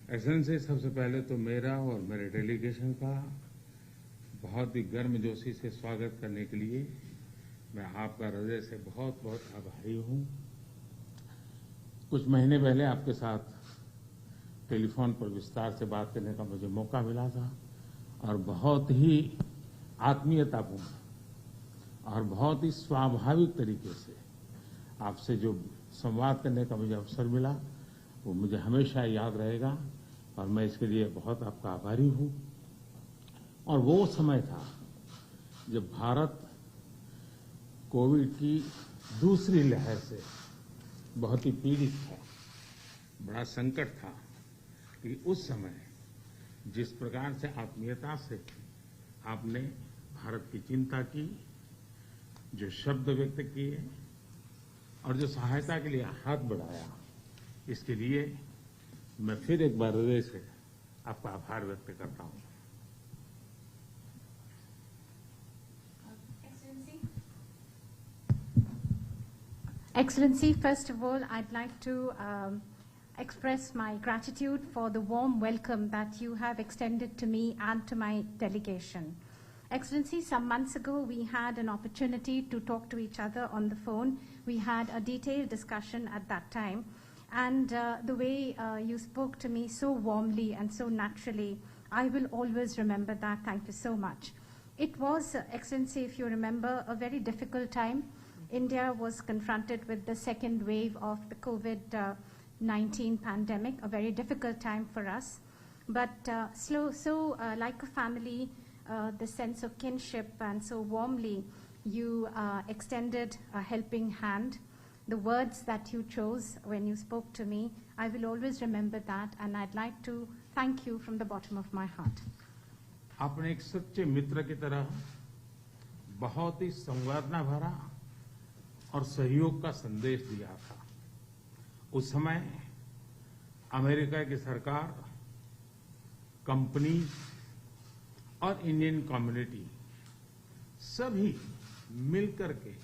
Excellency, सबसे पहले तो मेरा और मेरे डेलीगेशन का बहुत ही गर्मजोशी से स्वागत करने के लिए मैं आपका हृदय से बहुत बहुत आभारी हूँ। कुछ महीने पहले आपके साथ टेलीफोन पर विस्तार से बात करने का मुझे मौका मिला था और बहुत ही आत्मीयतापूर्ण और बहुत ही स्वाभाविक तरीके से आपसे जो संवाद करने का मुझे अवसर मिला वो मुझे हमेशा याद रहेगा और मैं इसके लिए बहुत आपका आभारी हूँ। और वो समय था जब भारत कोविड की दूसरी लहर से बहुत ही पीड़ित था, बड़ा संकट था कि उस समय जिस प्रकार से आत्मीयता से आपने भारत की चिंता की, जो शब्द व्यक्त किए और जो सहायता के लिए हाथ बढ़ाया, इसके लिए मैं फिर एक बार हृदय से आपका आभार व्यक्त करता हूं। Excellency, first of all, I'd like to express my gratitude for the warm welcome that you have extended to me and to my delegation. Excellency, some months ago we had an opportunity to talk to each other on the phone. We had a detailed discussion at that time. And the way you spoke to me so warmly and so naturally, I will always remember that. Thank you so much. It was, Excellency, if you remember, a very difficult time. India was confronted with the second wave of the COVID-19 pandemic, a very difficult time for us. But like a family, the sense of kinship, and so warmly you extended a helping hand. The words that you chose when you spoke to me, I will always remember that, and I'd like to thank you from the bottom of my heart. आपने एक सच्चे मित्र की तरह बहुत ही संवेदना भरा और सहयोग का संदेश दिया था। उस समय अमेरिका की सरकार, कंपनी और इंडियन कम्युनिटी सभी मिलकर के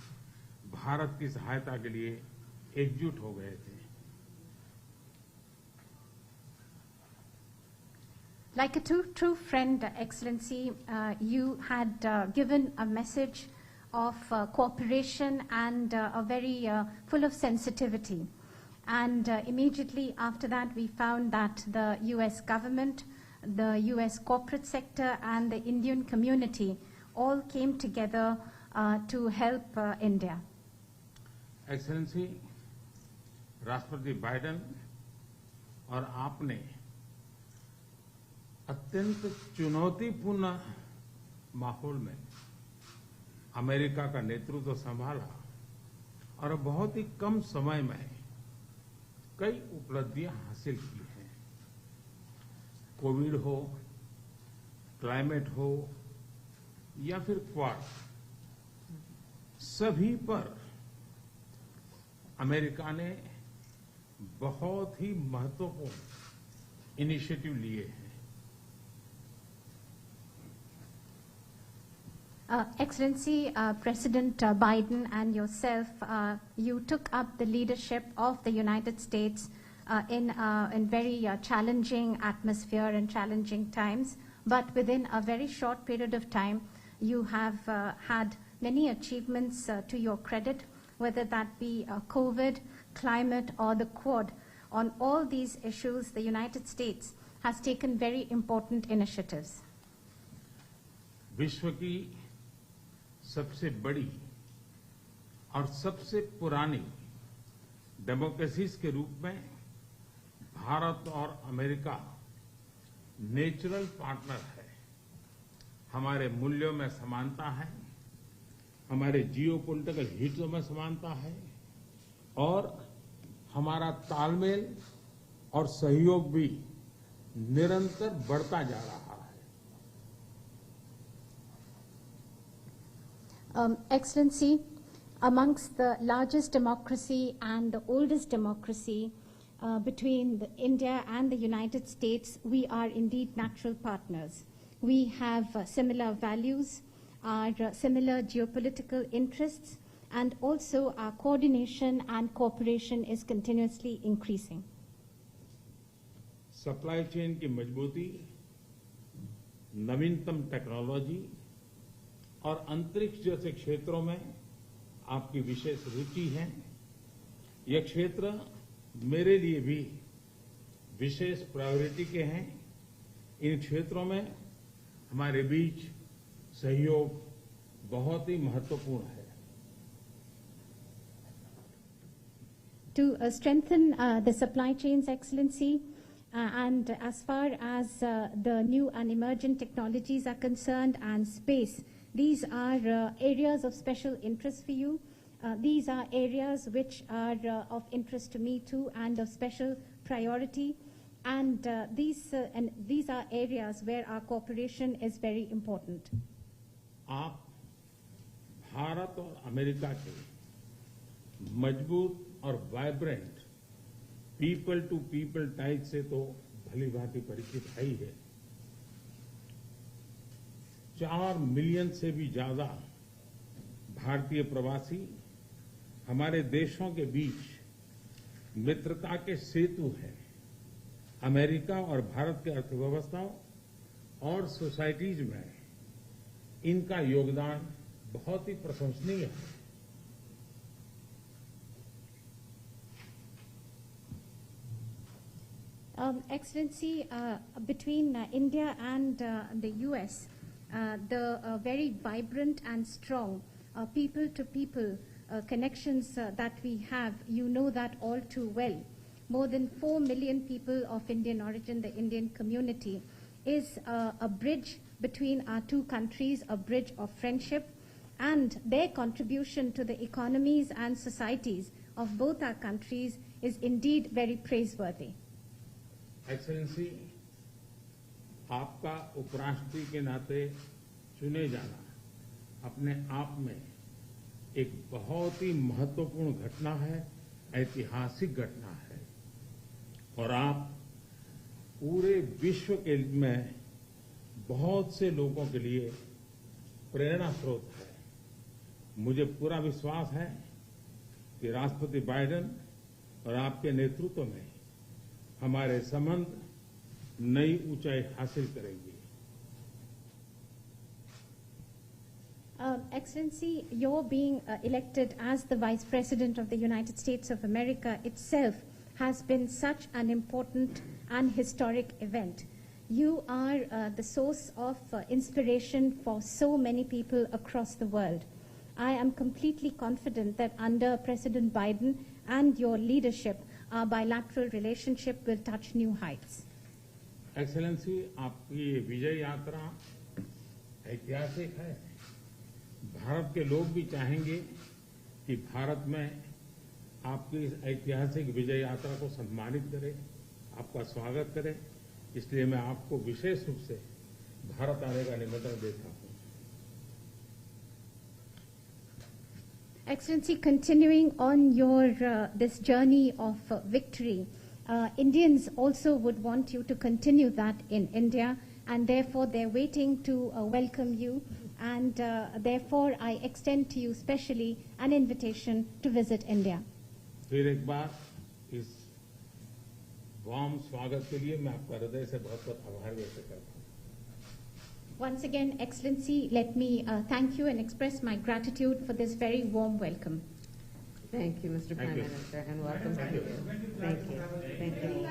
भारत की सहायता के लिए एकजुट हो गए थे। Like a true friend, Excellency, you had given a message of cooperation and a very full of sensitivity. And immediately after that, we found that the U.S. government, the U.S. corporate sector, and the Indian community all came together to help India. Excellency, राष्ट्रपति Biden और आपने अत्यंत चुनौतीपूर्ण माहौल में America का नेतृत्व संभाला और बहुत ही कम समय में कई उपलब्धियां हासिल की हैं। कोविड हो, क्लाइमेट हो या फिर क्वाड, सभी पर अमेरिका ने बहुत ही महत्वपूर्ण इनिशिएटिव लिए हैं। Excellency, President Biden and yourself, you took up the leadership of the United States in very challenging atmosphere and challenging times. But within a very short period of time, you have had many achievements to your credit, whether that be COVID, climate, or the Quad. On all these issues, the United States has taken very important initiatives. विश्व की सबसे बड़ी और सबसे पुरानी democracies के रूप में भारत और अमेरिका नेचुरल पार्टनर है। हमारे मूल्यों में समानता है, हमारे जियोपॉलिटिकल हितों में समानता है और हमारा तालमेल और सहयोग भी निरंतर बढ़ता जा रहा है। Excellency, amongst the largest democracy and the oldest democracy between India and the United States, we are indeed natural partners. We have similar values, our similar geopolitical interests, and also our coordination and cooperation is continuously increasing. Supply chain की मजबूती, नवीनतम technology और अंतरिक्ष जैसे क्षेत्रों में आपकी विशेष रुचि है। यह क्षेत्र मेरे लिए भी विशेष प्रायोरिटी के हैं। इन क्षेत्रों में हमारे बीच सहयोग बहुत ही महत्वपूर्ण है। To strengthen the supply chains, Excellency, and as far as the new and emerging technologies are concerned and space, these are areas of special interest for you. These are areas which are of interest to me too and of special priority. And these are areas where our cooperation is very important. आप भारत और America के मजबूत और vibrant people to people ties से तो भली भांति परिचित है ही है। 4 मिलियन से भी ज्यादा भारतीय प्रवासी हमारे देशों के बीच मित्रता के सेतु हैं। अमेरिका और भारत के अर्थव्यवस्थाओं और सोसाइटीज में इनका योगदान बहुत ही प्रशंसनीय है। Excellency, between India and the US, the very vibrant and strong people-to-people connections that we have, you know that all too well. More than 4 million people of Indian origin, the Indian community, is a bridge between our two countries, a bridge of friendship, and their contribution to the economies and societies of both our countries is indeed very praiseworthy. Excellency, आपका उपराष्ट्रपति के नाते चुने जाना अपने आप में एक बहुत ही महत्वपूर्ण घटना है, ऐतिहासिक घटना है और आप पूरे विश्व के में बहुत से लोगों के लिए प्रेरणा स्रोत है। मुझे पूरा विश्वास है कि राष्ट्रपति बाइडेन और आपके नेतृत्व में हमारे संबंध नई ऊंचाई हासिल करेंगे। Excellency, your being elected as the Vice President of the United States of America itself has been such an important and historic event. You are the source of inspiration for so many people across the world. I am completely confident that under President Biden and your leadership, our bilateral relationship will touch new heights. Excellency, आपकी ये विजय यात्रा ऐतिहासिक है। भारत के लोग भी चाहेंगे कि भारत में आपकी इस ऐतिहासिक विजय यात्रा को सम्मानित करें, आपका स्वागत करें। इसलिए मैं आपको विशेष रूप से भारत आने का निमंत्रण देता हूं। Excellency, continuing on your this journey of victory, Indians also would want you to continue that in India, and therefore they're waiting to welcome you, and therefore I extend to you specially an invitation to visit India. फिर एक बार इस warm स्वागत के लिए मैं आपका हृदय से बहुत-बहुत आभार व्यक्त करता हूं। Once again, Excellency, let me thank you and express my gratitude for this very warm welcome. Thank you, Mr. Prime Minister, and welcome to you. Thank you. Thank you.